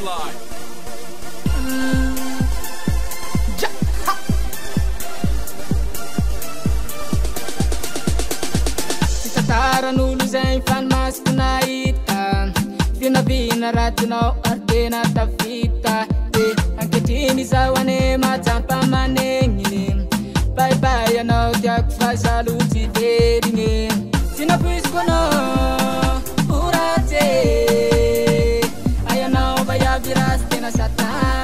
Fly. Taran'olo zay fanomasiko nahita vinavina ratinao ary tena tafita ankehitriny zaho ane matsapa manegniny baibay anao tiako fa zalotsy verigny tsy napoiziko anao oratsy ay anao vaiavy rasy tena satan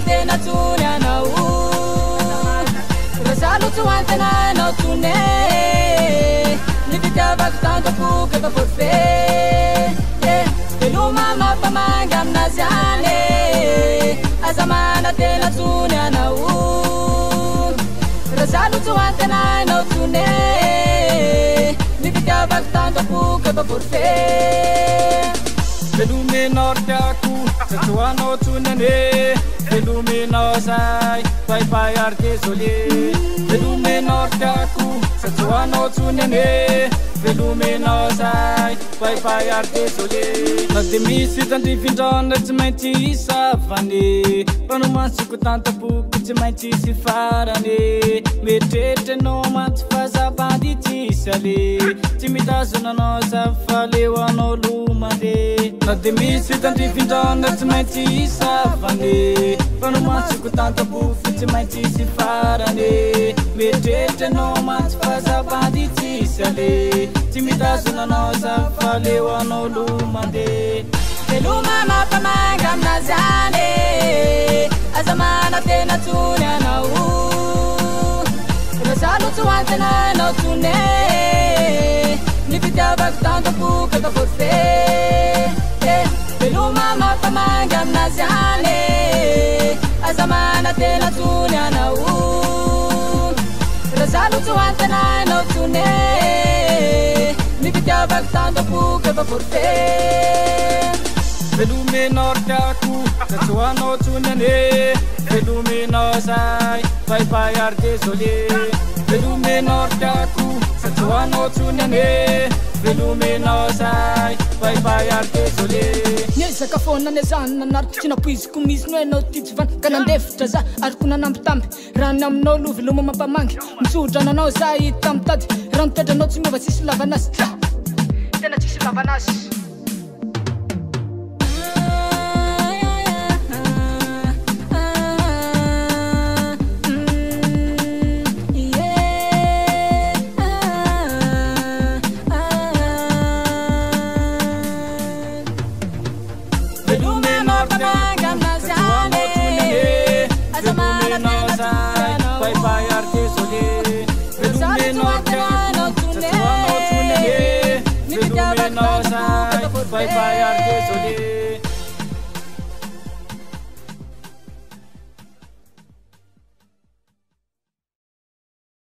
tena tsony anao rasalutsy hoantena anao tsone nifitiavako tanjako kefa forfe veloma mampamanga aminazy any azamana tena tsony anao rasalutsy hoantena anao tsone nifitiavako tanjako kefa forfe velumenao tiako satsoanao tsonyane velumenao zay paipay ary désolé velumenao tiako satsoanao tsonyane velumenao zay paipay ary désolé na de misy tandrifindraona tsy maintsy isavane mpanomasoko tantapoky tsy maintsy isy farane metretranao matsy fazabandy tsisy ale tsy mitazonanao zafaleo anao lomande na de misy tandrifindraona tsy maintsy isavane mpanomasoko tantapoky tsy maintsy isy farane metretranao matsy fazabandy tsisy ale tsy mitazonanao zafaleo anao lomande veloma mampamanga aminazy any azamana tena tsony anao rasalotsy hoantena anao tsone nifitiavako tantapoky efa forfe veloma mampamanga aminazy any azamana tena tsony anao rasalotsy hoantena anao tsone nifitiavako tantapoky efa forfe velumenao tiako satsoanao tsonyane velumenao zay paipay ary désolé velumenao tiako satsoanao tsonyane velumenao zay paipay ary désolé niezaka foana ny azahana nariko tsy napoiziko misy no hainao titsy vany ka nandefitra za ariko nanambitamby raha ny aminao lo veloma mampamangy misodrananao za hita tamitady raha nitedranao tsy miova tsisy lavanazy tena tsisy lavanazy Bye bye, désolé.